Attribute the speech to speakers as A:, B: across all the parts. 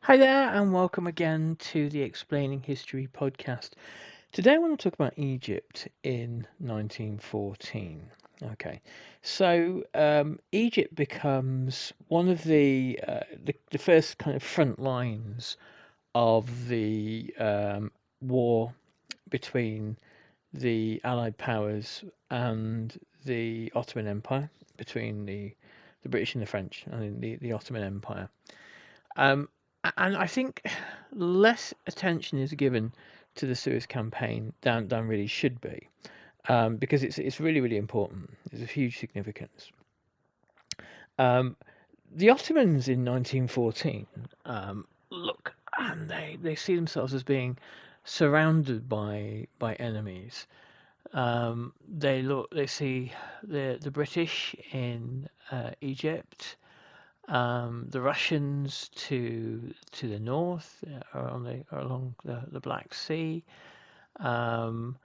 A: Hi there, and welcome again to the Explaining History podcast. Today I want to talk about Egypt in 1914. Okay, so Egypt becomes one of the first kind of front lines of the war between the Allied powers and the Ottoman Empire, between the British and the French, and the Ottoman Empire. Um, and I think less attention is given to the Suez campaign than really should be, because it's really really important. There's a huge significance. Um, the Ottomans in 1914 look, and they see themselves as being surrounded by enemies. They see the British in Egypt, the Russians to the north, are along the Black Sea, um,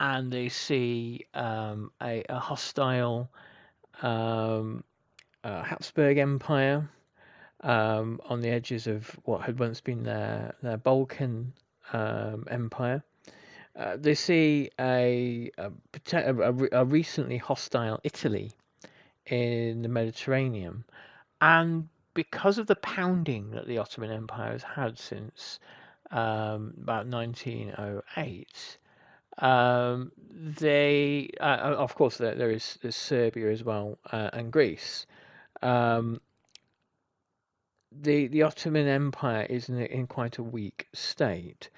A: and they see a hostile um, Habsburg Empire on the edges of what had once been their Balkan Empire. They see a recently hostile Italy in the Mediterranean. And because of the pounding that the Ottoman Empire has had since about 1908, of course, there's Serbia as well, and Greece. Um, the Ottoman Empire is in quite a weak state.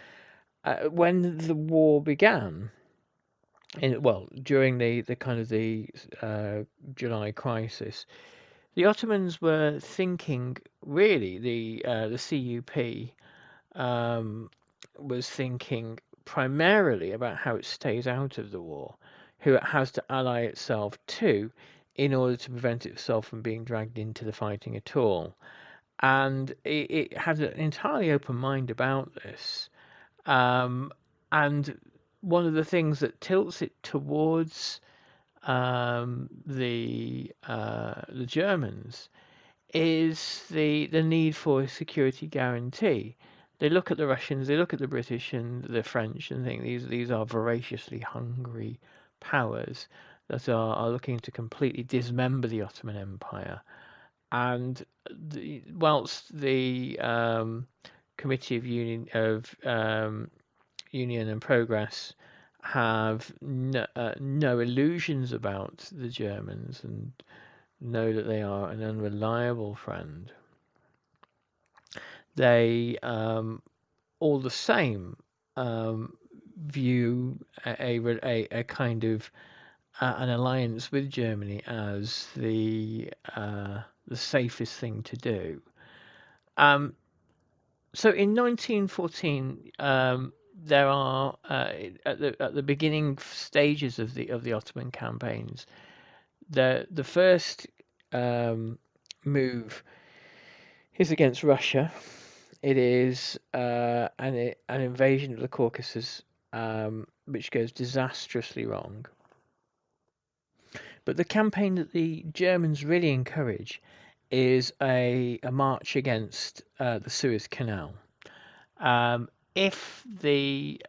A: When the war began, during the kind of the July crisis, the Ottomans were thinking, really, the CUP was thinking primarily about how it stays out of the war, who it has to ally itself to in order to prevent itself from being dragged into the fighting at all. And it had an entirely open mind about this. Um, and one of the things that tilts it towards the Germans is the need for a security guarantee. They look at the Russians, they look at the British and the French, and think these are voraciously hungry powers that are looking to completely dismember the Ottoman Empire. And whilst the Committee of Union and Progress have no illusions about the Germans and know that they are an unreliable friend, they all the same view a kind of an alliance with Germany as the safest thing to do. Um, so in 1914, there are at the beginning stages of the Ottoman campaigns, the first move is against Russia. It is an invasion of the Caucasus, which goes disastrously wrong. But the campaign that the Germans really encourage is a march against the Suez Canal. If the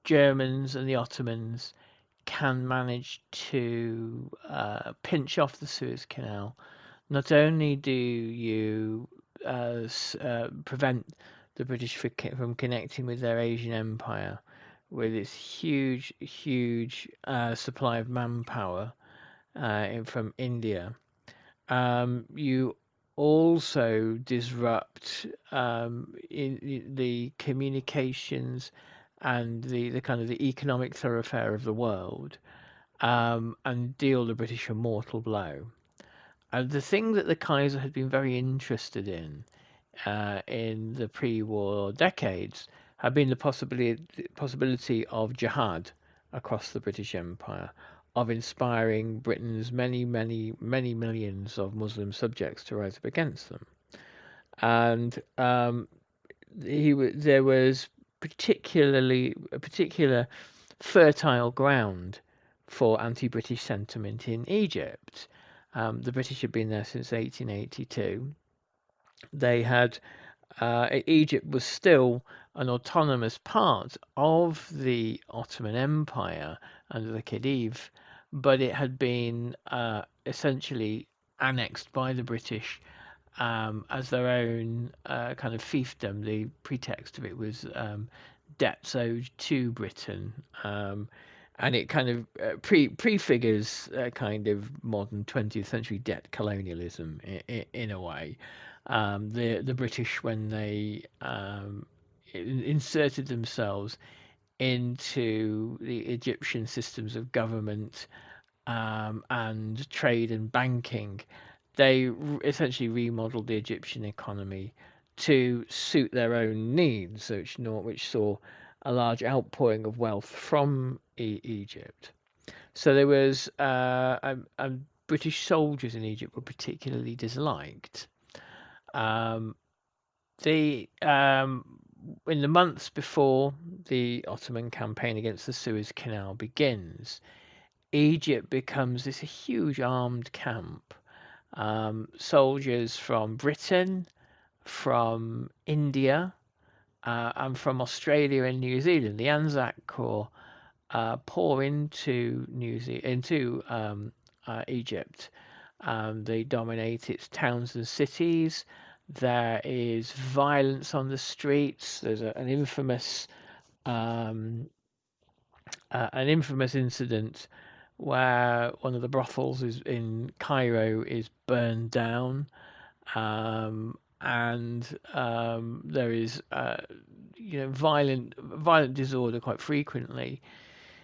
A: Germans and the Ottomans can manage to pinch off the Suez Canal, not only do you prevent the British from connecting with their Asian empire with its huge, huge supply of manpower from India, you also disrupt the communications and the kind of the economic thoroughfare of the world, and deal the British a mortal blow. And the thing that the Kaiser had been very interested in the pre-war decades had been the possibility of jihad across the British Empire, of inspiring Britain's many, many, many millions of Muslim subjects to rise up against them. And there was a particular fertile ground for anti-British sentiment in Egypt. The British had been there since 1882. They had Egypt was still an autonomous part of the Ottoman Empire under the Khedive, but it had been essentially annexed by the British as their own kind of fiefdom. The pretext of it was debts owed to Britain. And it kind of prefigures kind of modern 20th century debt colonialism in a way. The British, when they inserted themselves into the Egyptian systems of government and trade and banking, they essentially remodeled the Egyptian economy to suit their own needs, which saw a large outpouring of wealth from Egypt. So there was, British soldiers in Egypt were particularly disliked. Um, the In the months before the Ottoman campaign against the Suez Canal begins, Egypt becomes this huge armed camp. Soldiers from Britain, from India, and from Australia and New Zealand. The Anzac Corps pour into Egypt. They dominate its towns and cities. There is violence on the streets. There's um, an infamous incident where one of the brothels is in Cairo is burned down, and there is violent disorder quite frequently.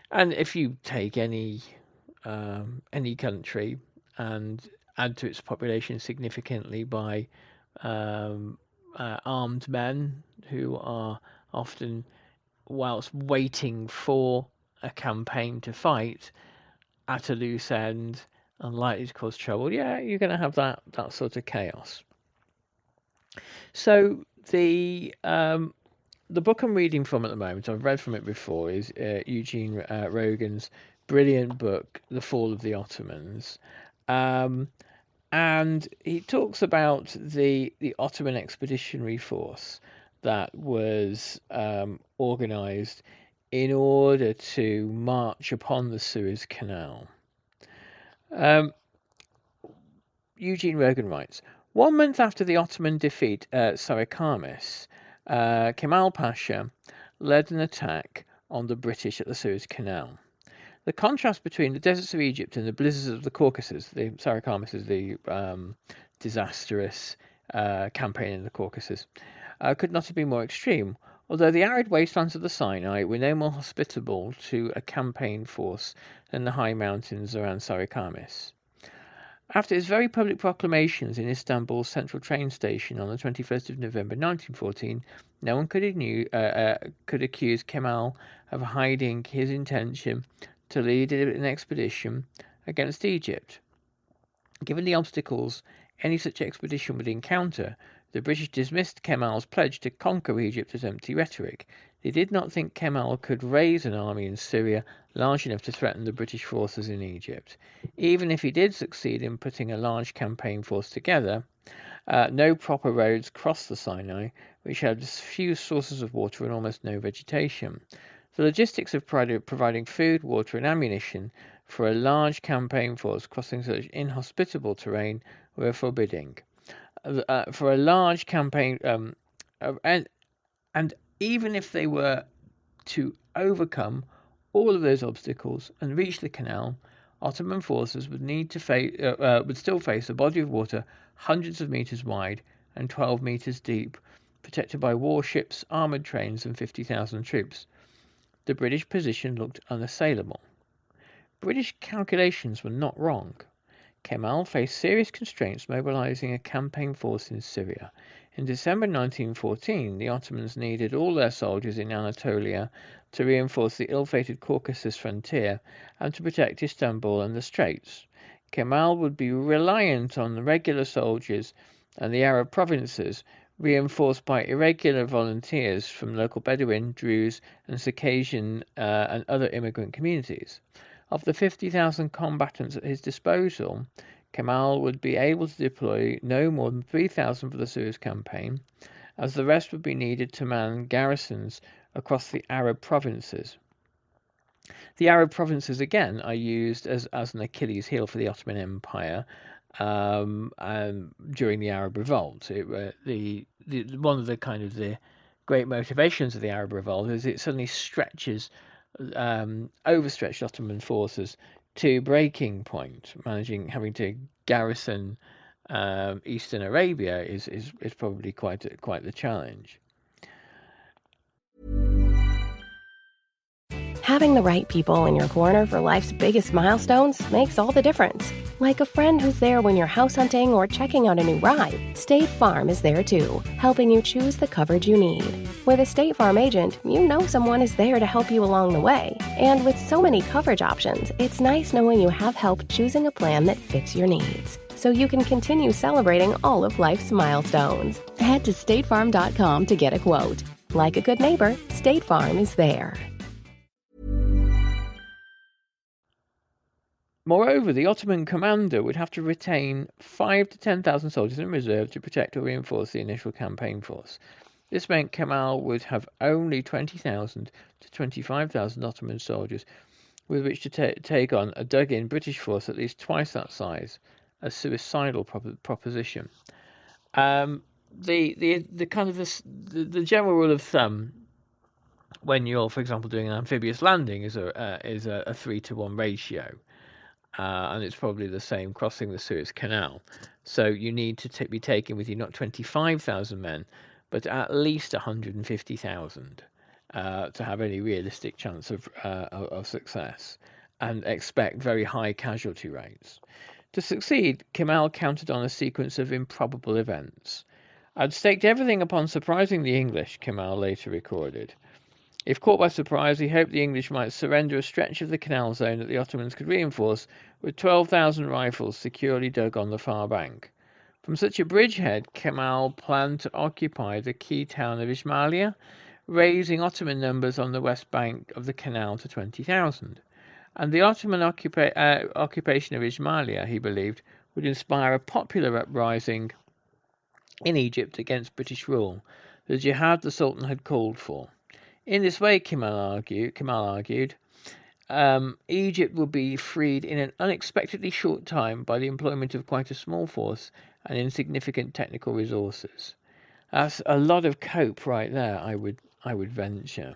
A: And if you take any country and add to its population significantly by armed men who are often, whilst waiting for a campaign to fight, at a loose end and likely to cause trouble, yeah, you're going to have that sort of chaos. So the book I'm reading from at the moment, I've read from it before, is Eugene Rogan's brilliant book, The Fall of the Ottomans. And he talks about the Ottoman Expeditionary Force that was organized in order to march upon the Suez Canal. Eugene Rogan writes, 1 month after the Ottoman defeat at Sarikamis, Kemal Pasha led an attack on the British at the Suez Canal. The contrast between the deserts of Egypt and the blizzards of the Caucasus, the Sarikamis is the disastrous campaign in the Caucasus, could not have been more extreme, although the arid wastelands of the Sinai were no more hospitable to a campaign force than the high mountains around Sarikamis. After his very public proclamations in Istanbul's central train station on the 21st of November 1914, no one could accuse Kemal of hiding his intention to lead an expedition against Egypt. Given the obstacles any such expedition would encounter, the British dismissed Kemal's pledge to conquer Egypt as empty rhetoric. They did not think Kemal could raise an army in Syria large enough to threaten the British forces in Egypt. Even if he did succeed in putting a large campaign force together, no proper roads crossed the Sinai, which had few sources of water and almost no vegetation. The logistics of providing food, water, and ammunition for a large campaign force crossing such inhospitable terrain were forbidding. For a large campaign, and even if they were to overcome all of those obstacles and reach the canal, Ottoman forces would still face a body of water hundreds of meters wide and 12 meters deep, protected by warships, armored trains, and 50,000 troops. The British position looked unassailable. British calculations were not wrong. Kemal faced serious constraints mobilizing a campaign force in Syria. In December 1914, the Ottomans needed all their soldiers in Anatolia to reinforce the ill-fated Caucasus frontier and to protect Istanbul and the Straits. Kemal would be reliant on the regular soldiers and the Arab provinces, reinforced by irregular volunteers from local Bedouin, Druze, and Circassian and other immigrant communities. Of the 50,000 combatants at his disposal, Kemal would be able to deploy no more than 3,000 for the Suez campaign, as the rest would be needed to man garrisons across the Arab provinces. The Arab provinces, again, are used as an Achilles heel for the Ottoman Empire during the Arab Revolt. One of the great motivations of the Arab Revolt is it suddenly overstretched Ottoman forces to breaking point. Having to garrison Eastern Arabia is probably quite the challenge.
B: Having the right people in your corner for life's biggest milestones makes all the difference. Like a friend who's there when you're house hunting or checking out a new ride, State Farm is there too, helping you choose the coverage you need. With a State Farm agent, you know someone is there to help you along the way. And with so many coverage options, it's nice knowing you have help choosing a plan that fits your needs, so you can continue celebrating all of life's milestones. Head to statefarm.com to get a quote. Like a good neighbor, State Farm is there.
A: Moreover, the Ottoman commander would have to retain 5,000 to 10,000 soldiers in reserve to protect or reinforce the initial campaign force. This meant Kemal would have only 20,000 to 25,000 Ottoman soldiers with which to take on a dug-in British force at least twice that size, a suicidal proposition. The general rule of thumb when you're, for example, doing an amphibious landing is a 3-to-1 ratio. And it's probably the same crossing the Suez Canal. So you need to be taking with you not 25,000 men, but at least 150,000 to have any realistic chance of success, and expect very high casualty rates. To succeed, Kemal counted on a sequence of improbable events. "I'd staked everything upon surprising the English," Kemal later recorded. If caught by surprise, he hoped the English might surrender a stretch of the canal zone that the Ottomans could reinforce with 12,000 rifles securely dug on the far bank. From such a bridgehead, Kemal planned to occupy the key town of Ismailia, raising Ottoman numbers on the west bank of the canal to 20,000. And the Ottoman occupation of Ismailia, he believed, would inspire a popular uprising in Egypt against British rule, the jihad the Sultan had called for. In this way, Kemal argued, Egypt would be freed in an unexpectedly short time by the employment of quite a small force and insignificant technical resources. That's a lot of cope right there, I would venture.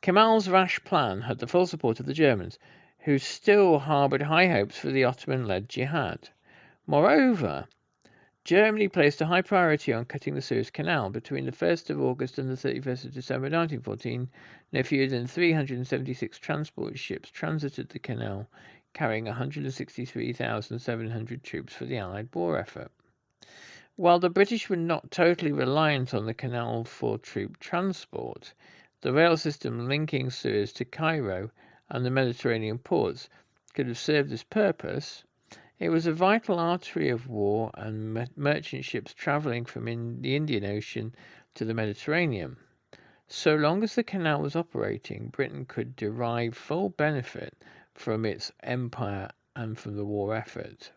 A: Kemal's rash plan had the full support of the Germans, who still harboured high hopes for the Ottoman-led jihad. Moreover, Germany placed a high priority on cutting the Suez Canal. Between the 1st of August and the 31st of December 1914, no fewer than 376 transport ships transited the canal, carrying 163,700 troops for the Allied war effort. While the British were not totally reliant on the canal for troop transport, the rail system linking Suez to Cairo and the Mediterranean ports could have served this purpose. It was a vital artery of war and merchant ships travelling from the Indian Ocean to the Mediterranean. So long as the canal was operating, Britain could derive full benefit from its empire and from the war effort.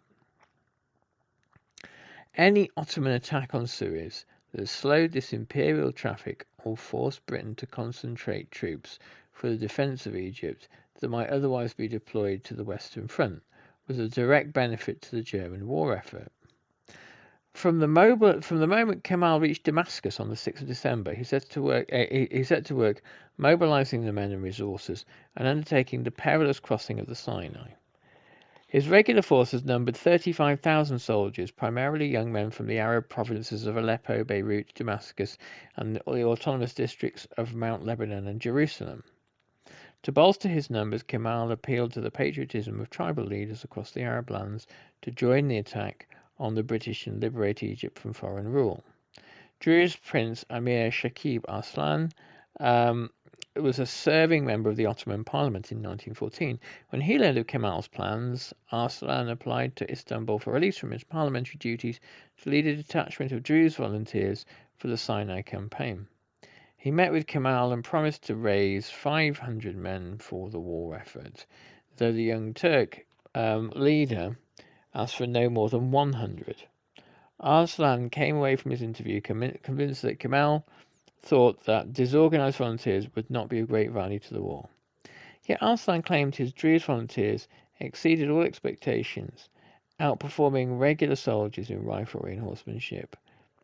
A: Any Ottoman attack on Suez that slowed this imperial traffic or forced Britain to concentrate troops for the defence of Egypt that might otherwise be deployed to the Western Front was a direct benefit to the German war effort. From the moment Kemal reached Damascus on the 6th of December, he set to work mobilizing the men and resources and undertaking the perilous crossing of the Sinai. His regular forces numbered 35,000 soldiers, primarily young men from the Arab provinces of Aleppo, Beirut, Damascus, and the autonomous districts of Mount Lebanon and Jerusalem. To bolster his numbers, Kemal appealed to the patriotism of tribal leaders across the Arab lands to join the attack on the British and liberate Egypt from foreign rule. Druze Prince Amir Shakib Arslan was a serving member of the Ottoman Parliament in 1914. When he learned of Kemal's plans, Arslan applied to Istanbul for release from his parliamentary duties to lead a detachment of Druze volunteers for the Sinai campaign. He met with Kemal and promised to raise 500 men for the war effort, though the Young Turk leader asked for no more than 100. Arslan came away from his interview convinced that Kemal thought that disorganized volunteers would not be of great value to the war. Yet Arslan claimed his Druze volunteers exceeded all expectations, outperforming regular soldiers in riflery and horsemanship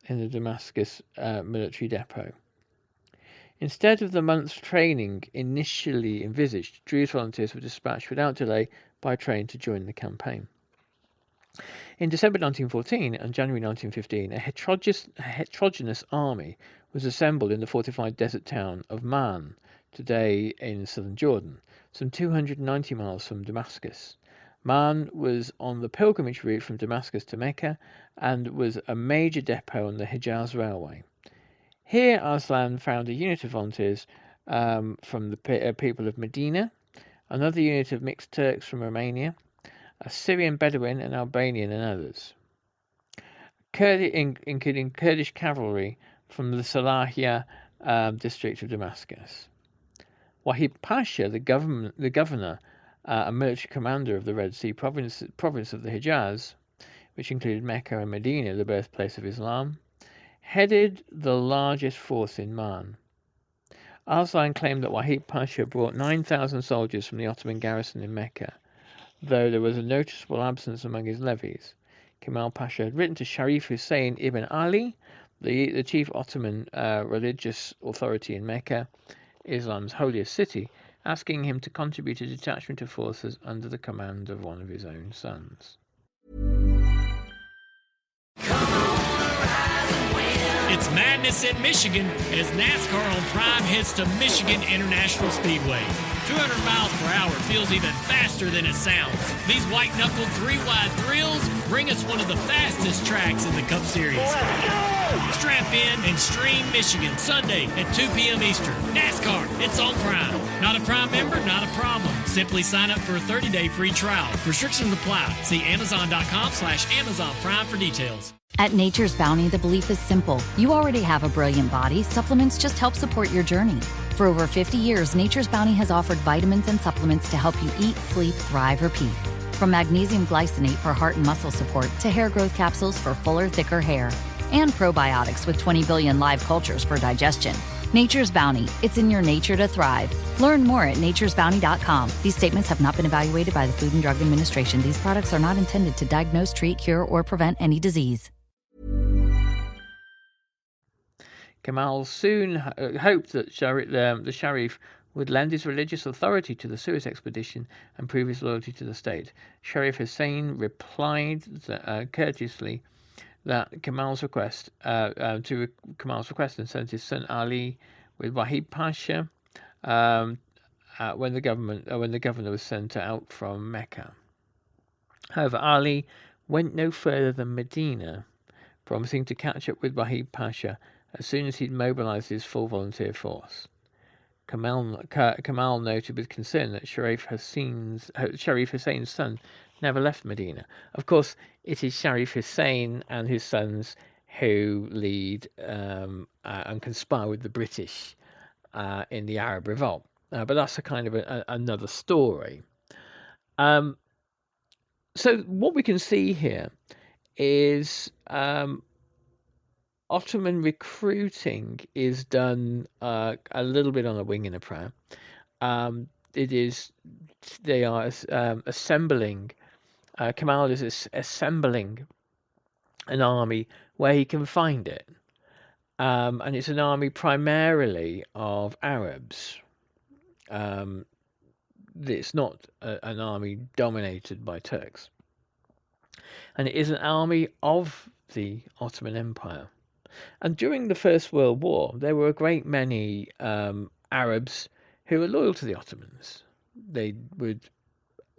A: in the Damascus military depot. Instead of the month's training initially envisaged, Druze volunteers were dispatched without delay by train to join the campaign. In December 1914 and January 1915, a heterogeneous army was assembled in the fortified desert town of Man, today in southern Jordan, some 290 miles from Damascus. Man was on the pilgrimage route from Damascus to Mecca and was a major depot on the Hijaz Railway. Here Arslan found a unit of volunteers from the people of Medina, another unit of mixed Turks from Romania, a Syrian Bedouin, an Albanian, and others, including Kurdish cavalry from the Salahiyah district of Damascus. Wahid Pasha, the governor and military commander of the Red Sea province of the Hijaz, which included Mecca and Medina, the birthplace of Islam, headed the largest force in Man. Arslan claimed that Wahid Pasha brought 9,000 soldiers from the Ottoman garrison in Mecca, though there was a noticeable absence among his levies. Kemal Pasha had written to Sharif Hussein ibn Ali, the chief Ottoman religious authority in Mecca, Islam's holiest city, asking him to contribute a detachment of forces under the command of one of his own sons.
C: It's madness in Michigan as NASCAR on Prime heads to Michigan International Speedway. 200 miles per hour feels even faster than it sounds. These white-knuckled three-wide thrills bring us one of the fastest tracks in the Cup Series. Strap in and stream Michigan Sunday at 2 p.m. Eastern. NASCAR, it's on Prime. Not a Prime member? Not a problem. Simply sign up for a 30-day free trial. Restrictions apply. See Amazon.com/Amazon Prime for details.
D: At Nature's Bounty, the belief is simple. You already have a brilliant body. Supplements just help support your journey. For over 50 years, Nature's Bounty has offered vitamins and supplements to help you eat, sleep, thrive, repeat. From magnesium glycinate for heart and muscle support to hair growth capsules for fuller, thicker hair. And probiotics with 20 billion live cultures for digestion. Nature's Bounty. It's in your nature to thrive. Learn more at naturesbounty.com. These statements have not been evaluated by the Food and Drug Administration. These products are not intended to diagnose, treat, cure, or prevent any disease.
A: Kemal soon hoped that the Sharif would lend his religious authority to the Suez expedition and prove his loyalty to the state. Sharif Hussein replied courteously that Kemal's request and sent his son Ali with Wahid Pasha when the governor was sent out from Mecca. However, Ali went no further than Medina, promising to catch up with Wahid Pasha as soon as he'd mobilized his full volunteer force. Kemal noted with concern that Sharif Hussein's son never left Medina. Of course, it is Sharif Hussein and his sons who lead and conspire with the British in the Arab Revolt. But that's a kind of another story. So what we can see here is Ottoman recruiting is done a little bit on a wing and a prayer. They are assembling. Kemal is assembling an army where he can find it, and it's an army primarily of Arabs. It's not an army dominated by Turks, and it is an army of the Ottoman Empire. And during the First World War, there were a great many Arabs who were loyal to the Ottomans. They would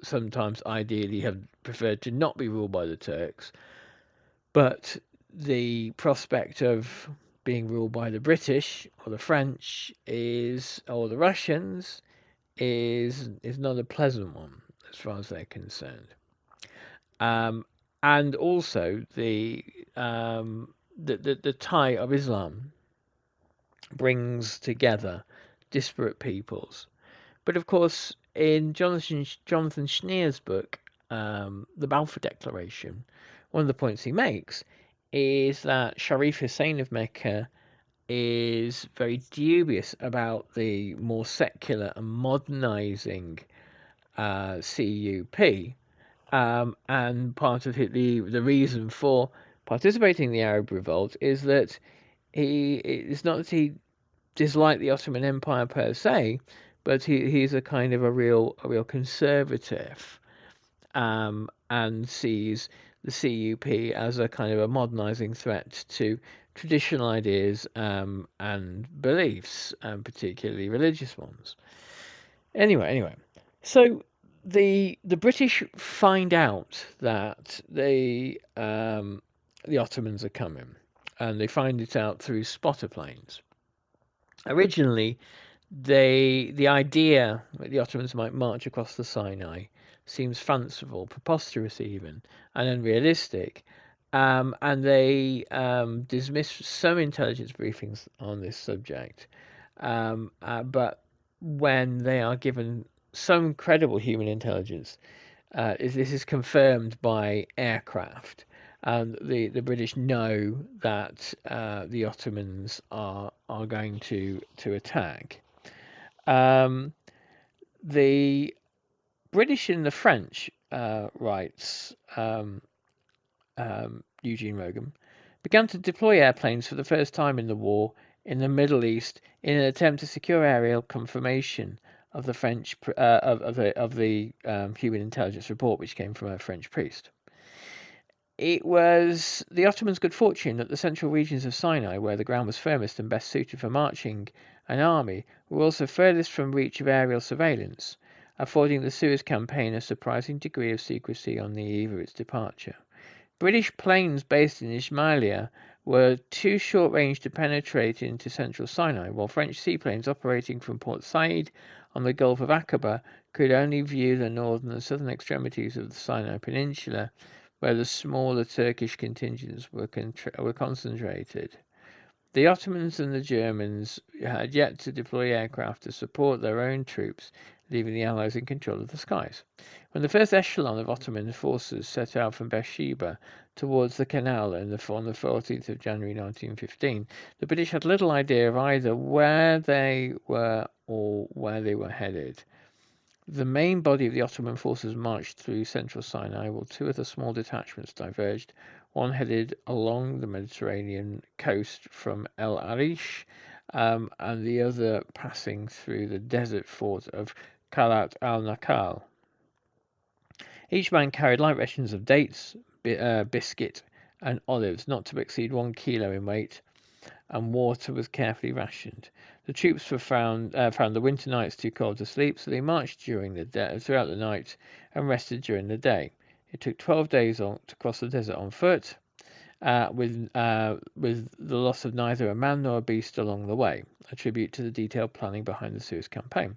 A: sometimes ideally have preferred to not be ruled by the Turks, but the prospect of being ruled by the British or the French or the Russians is not a pleasant one as far as they're concerned. And also the tie of Islam brings together disparate peoples. But of course, in Jonathan Schneer's book, The Balfour Declaration, one of the points he makes is that Sharif Hussein of Mecca is very dubious about the more secular and modernizing CUP, and part of the reason for participating in the Arab revolt is that it's not that he disliked the Ottoman Empire per se, but he's a kind of a real conservative, and sees the CUP as a kind of a modernizing threat to traditional ideas, and beliefs, particularly religious ones. Anyway, so the British find out that the Ottomans are coming, and they find it out through spotter planes. Originally, the idea that the Ottomans might march across the Sinai seems fanciful, preposterous even, and unrealistic. And they dismiss some intelligence briefings on this subject. But when they are given some credible human intelligence, this is confirmed by aircraft. And the British know that the Ottomans are going to attack. The British and the French, writes Eugene Rogan, began to deploy airplanes for the first time in the war in the Middle East in an attempt to secure aerial confirmation of the French of the human intelligence report, which came from a French priest. It was the Ottomans' good fortune that the central regions of Sinai, where the ground was firmest and best suited for marching an army, were also furthest from reach of aerial surveillance, affording the Suez campaign a surprising degree of secrecy on the eve of its departure. British planes based in Ismailia were too short-range to penetrate into central Sinai, while French seaplanes operating from Port Said on the Gulf of Aqaba could only view the northern and southern extremities of the Sinai Peninsula, where the smaller Turkish contingents were concentrated. The Ottomans and the Germans had yet to deploy aircraft to support their own troops, leaving the Allies in control of the skies. When the first echelon of Ottoman forces set out from Beersheba towards the canal on the 14th of January 1915, the British had little idea of either where they were or where they were headed. The main body of the Ottoman forces marched through central Sinai, while two other small detachments diverged, one headed along the Mediterranean coast from El Arish, and the other passing through the desert fort of Khalat al-Nakal. Each man carried light rations of dates, biscuit, and olives, not to exceed 1 kilo in weight, and water was carefully rationed. The troops were found the winter nights too cold to sleep, so they marched throughout the night and rested during the day. It took 12 days to cross the desert on foot, with the loss of neither a man nor a beast along the way, a tribute to the detailed planning behind the Suez campaign.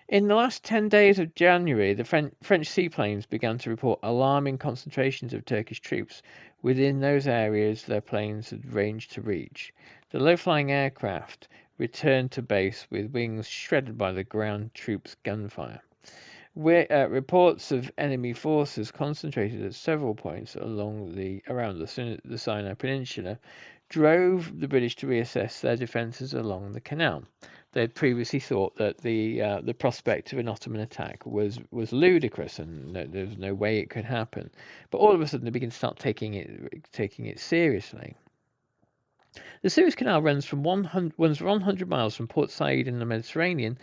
A: In the last 10 days of January, the French seaplanes began to report alarming concentrations of Turkish troops within those areas their planes had ranged to reach. The low-flying aircraft returned to base with wings shredded by the ground troops' gunfire. Reports of enemy forces concentrated at several points around the Sinai Peninsula drove the British to reassess their defences along the canal. They had previously thought that the prospect of an Ottoman attack was ludicrous and there was no way it could happen. But all of a sudden they began to start taking it seriously. The Suez Canal runs 100 miles from Port Said in the Mediterranean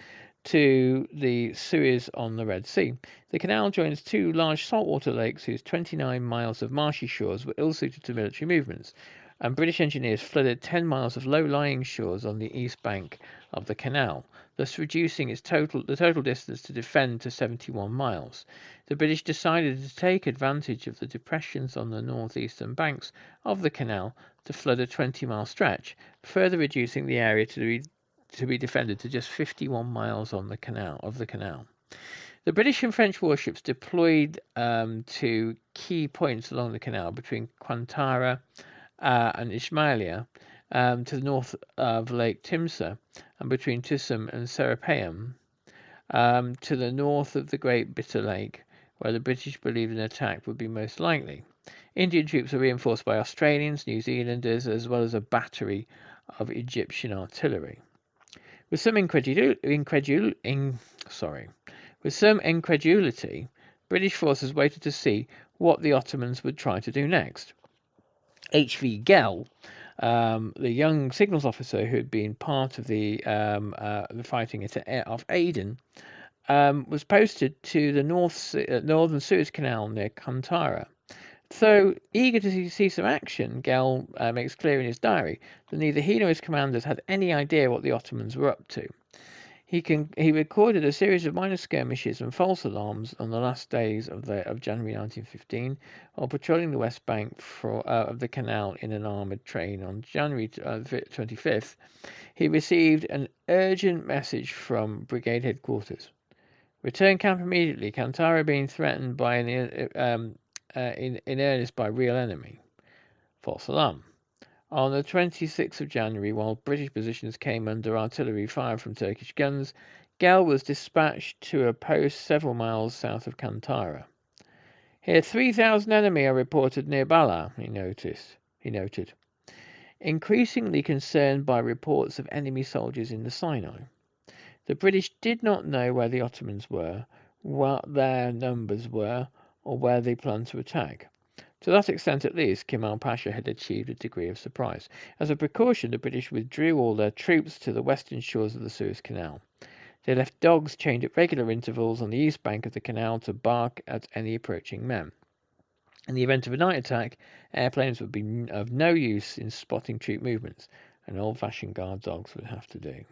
A: to the Suez on the Red Sea. The canal joins two large saltwater lakes whose 29 miles of marshy shores were ill-suited to military movements, and British engineers flooded 10 miles of low-lying shores on the east bank of the canal, thus reducing the total distance to defend to 71 miles. The British decided to take advantage of the depressions on the northeastern banks of the canal to flood a 20-mile stretch, further reducing the area to be defended to just 51 miles of the canal. The British and French warships deployed to key points along the canal between Qantara and Ismailia, to the north of Lake Timsah, and between Tusum and Serapeum, to the north of the Great Bitter Lake, where the British believed an attack would be most likely. Indian troops were reinforced by Australians, New Zealanders, as well as a battery of Egyptian artillery. With some incredulity, British forces waited to see what the Ottomans would try to do next. H.V. Gell, the young signals officer who had been part of the fighting off Aden, was posted to the northern Suez Canal near Kantara. Though eager to see some action, Gell makes clear in his diary that neither he nor his commanders had any idea what the Ottomans were up to. He recorded a series of minor skirmishes and false alarms on the last days of January 1915 while patrolling the west bank of the canal in an armoured train on January 25th. He received an urgent message from brigade headquarters. Return camp immediately. Kantara being threatened by in earnest by real enemy. False alarm. On the 26th of January, while British positions came under artillery fire from Turkish guns, Gell was dispatched to a post several miles south of Kantara. Here 3,000 enemy are reported near Bala, he noted, increasingly concerned by reports of enemy soldiers in the Sinai. The British did not know where the Ottomans were, what their numbers were, or where they planned to attack. To that extent at least, Kemal Pasha had achieved a degree of surprise. As a precaution, the British withdrew all their troops to the western shores of the Suez Canal. They left dogs chained at regular intervals on the east bank of the canal to bark at any approaching men. In the event of a night attack, airplanes would be of no use in spotting troop movements, and old-fashioned guard dogs would have to do.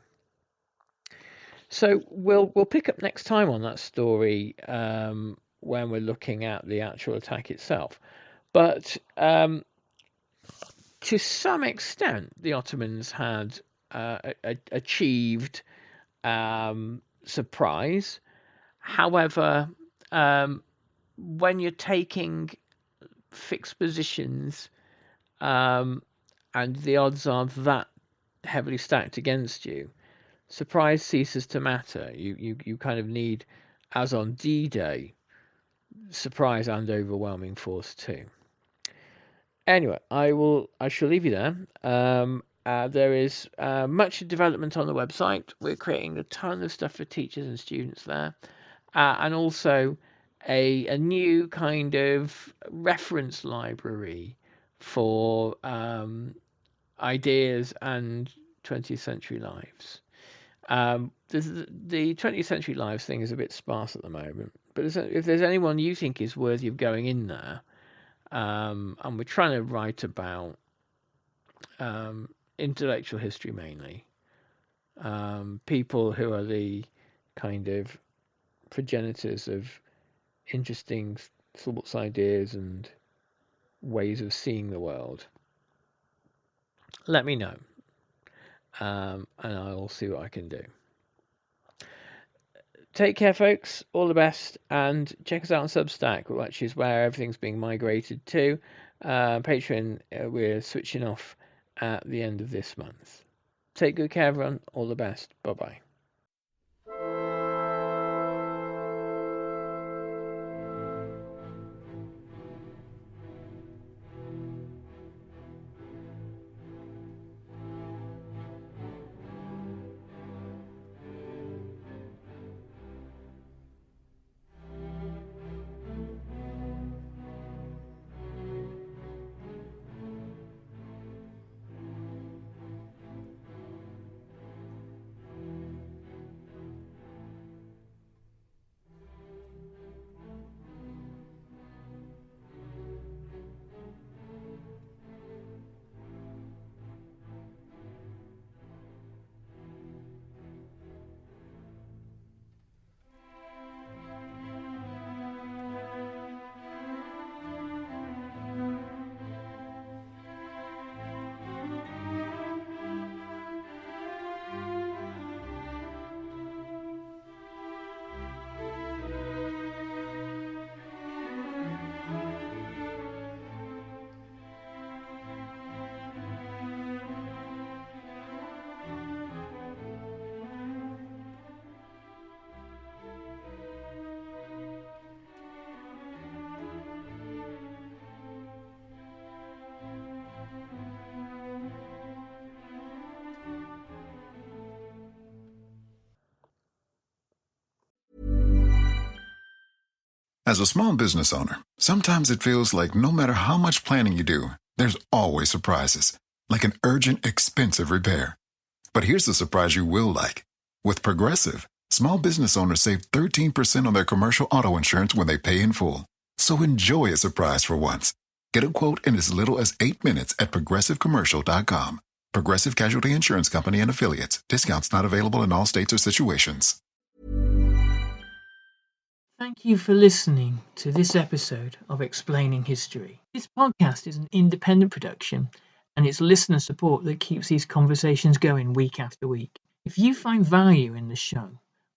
A: So we'll pick up next time on that story when we're looking at the actual attack itself. But to some extent, the Ottomans had achieved surprise. However, when you're taking fixed positions and the odds are that heavily stacked against you, surprise ceases to matter. You kind of need, as on D-Day, surprise and overwhelming force too. Anyway, I shall leave you there. There is much development on the website. We're creating a ton of stuff for teachers and students there, and also a new kind of reference library for ideas and 20th century lives. The 20th century lives thing is a bit sparse at the moment, but if there's anyone you think is worthy of going in there, and we're trying to write about intellectual history mainly, people who are the kind of progenitors of interesting thoughts, ideas, and ways of seeing the world, let me know, and I'll see what I can do. Take care, folks. All the best, and check us out on Substack, which is where everything's being migrated to. Patreon, we're switching off at the end of this month. Take good care, everyone. All the best. Bye-bye.
E: As a small business owner, sometimes it feels like no matter how much planning you do, there's always surprises, like an urgent, expensive repair. But here's the surprise you will like. With Progressive, small business owners save 13% on their commercial auto insurance when they pay in full. So enjoy a surprise for once. Get a quote in as little as 8 minutes at progressivecommercial.com. Progressive Casualty Insurance Company and Affiliates. Discounts not available in all states or situations.
A: Thank you for listening to this episode of Explaining History. This podcast is an independent production, and it's listener support that keeps these conversations going week after week. If you find value in the show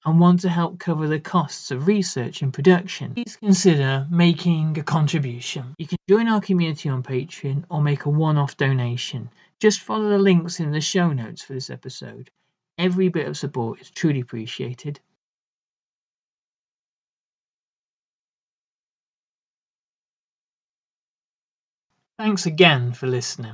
A: and want to help cover the costs of research and production, please consider making a contribution. You can join our community on Patreon or make a one-off donation. Just follow the links in the show notes for this episode. Every bit of support is truly appreciated. Thanks again for listening.